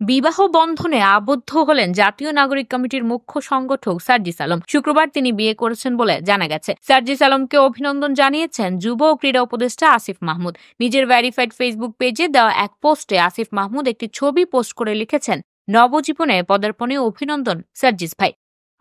বিবাহ বন্ধনে আবদ্ধ হলেন জাতীয় নাগরিক কমিটির মুখ্য সংগঠক সার্জিস আলম। শুক্রবার তিনি বিয়ে করেছেন বলে জানা গেছে। সার্জিস আলমকে অভিনন্দন জানিয়েছেন যুব ও ক্রীড়া উপদেষ্টা আসিফ মাহমুদ। নিজের ভেরিফাইড ফেসবুক পেজে দেওয়া এক পোস্টে আসিফ মাহমুদ একটি ছবি পোস্ট করে লিখেছেন, নবজীবনে পদার্পণে অভিনন্দন সার্জিস ভাই।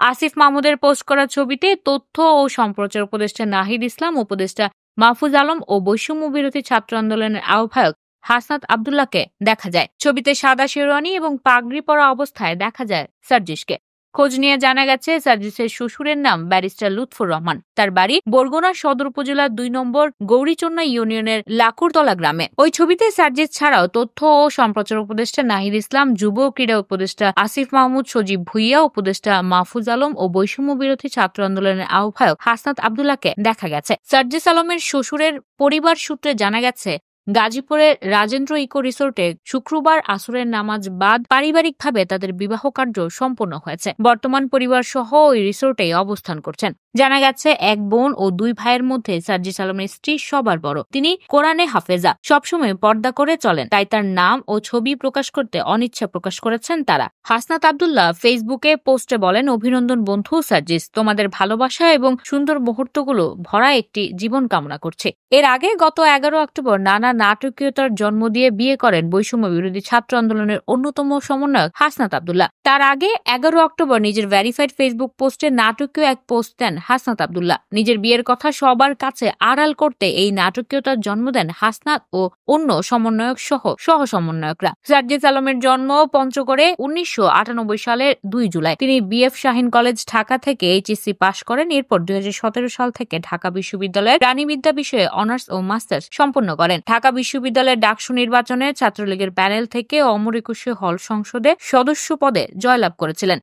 আসিফ মাহমুদের পোস্ট করা ছবিতে তথ্য ও সম্প্রচার উপদেষ্টা নাহিদ ইসলাম, উপদেষ্টা মাহফুজ আলম ও বৈষম্য বিরোধী ছাত্র আন্দোলনের আহ্বায়ক হাসনাত আব্দুল্লাহকে দেখা যায়। ছবিতে সাদা শেরওয়ানি এবং পাগড়ি পরা অবস্থায় দেখা যায় সার্জিসকে। খোঁজ নিয়ে জানা গেছে সার্জিসের শ্বশুরের নাম ব্যারিস্টার লুৎফর রহমান। তার বাড়ি বরগুনা সদর উপজেলার ২ নম্বর গৌরীচন্না ইউনিয়নের লাকুরতলা গ্রামে। ওই ছবিতে সার্জিস ছাড়াও তথ্য ও সম্প্রচার উপদেষ্টা নাহিদ ইসলাম, যুব ও ক্রীড়া উপদেষ্টা আসিফ মাহমুদ, সজীব ভুইয়া, উপদেষ্টা মাহফুজ আলম ও বৈষম্য বিরোধী ছাত্র আন্দোলনের আহ্বায়ক হাসনাত আব্দুল্লাহকে দেখা গেছে। সার্জিস আলমের শ্বশুরের পরিবার সূত্রে জানা গেছে, গাজীপুরের রাজেন্দ্র ইকো রিসোর্টে শুক্রবার আসরের নামাজ বাদ পারিবারিকভাবে তাদের বিবাহ কার্য সম্পন্ন হয়েছে। বর্তমান পরিবার সহ ওই রিসোর্টে অবস্থান করছেন। জানা গেছে, এক বোন ও 2 ভাইয়ের মধ্যে সার্জিস আলমের স্ত্রী সবার বড়। তিনি কোরআনে হাফেজা, সবসময় পর্দা করে চলেন, তাই তার নাম ও ছবি প্রকাশ করতে অনিচ্ছা প্রকাশ করেছেন তারা। হাসনাত আব্দুল্লাহ ফেসবুকে পোস্টে বলেন, অভিনন্দন বন্ধু সার্জিস, তোমাদের ভালোবাসা এবং সুন্দর মুহূর্তগুলো ভরা একটি জীবন কামনা করছে। এর আগে গত 11 অক্টোবর নানা নাটকীয়তার জন্ম দিয়ে বিয়ে করেন বৈষম্য বিরোধী ছাত্র আন্দোলনের অন্যতম সমন্বয়ক হাসনাত আব্দুল্লাহ। তার আগে 11 অক্টোবর নিজের ভেরিফাইড ফেসবুক পোস্টে নাটকীয় এক পোস্ট দেন হাসনাত আব্দুল্লাহ। নিজের বিয়ের কথা সবার কাছে আড়াল করতে এই নাটকীয়তার জন্ম দেন হাসনাত ও অন্য সমন্বয়ক সহ সমন্বয়করা। সার্জিস আলমের জন্ম পঞ্চগড়ে 1998 সালের 2 জুলাই। তিনি BF শাহীন কলেজ ঢাকা থেকে HSC পাশ করেন। এরপর 2017 সাল থেকে ঢাকা বিশ্ববিদ্যালয়ের প্রাণিবিদ্যা বিষয়ে অনার্স ও মাস্টার্স সম্পন্ন করেন। ঢাকা বিশ্ববিদ্যালয়ের ডাকসু নির্বাচনে ছাত্রলীগের প্যানেল থেকে অমর একুশে হল সংসদে সদস্য পদে জয়লাভ করেছিলেন।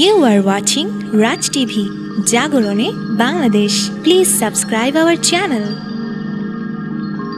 You are watching Raj TV, Jagorone, Bangladesh. Please subscribe our channel.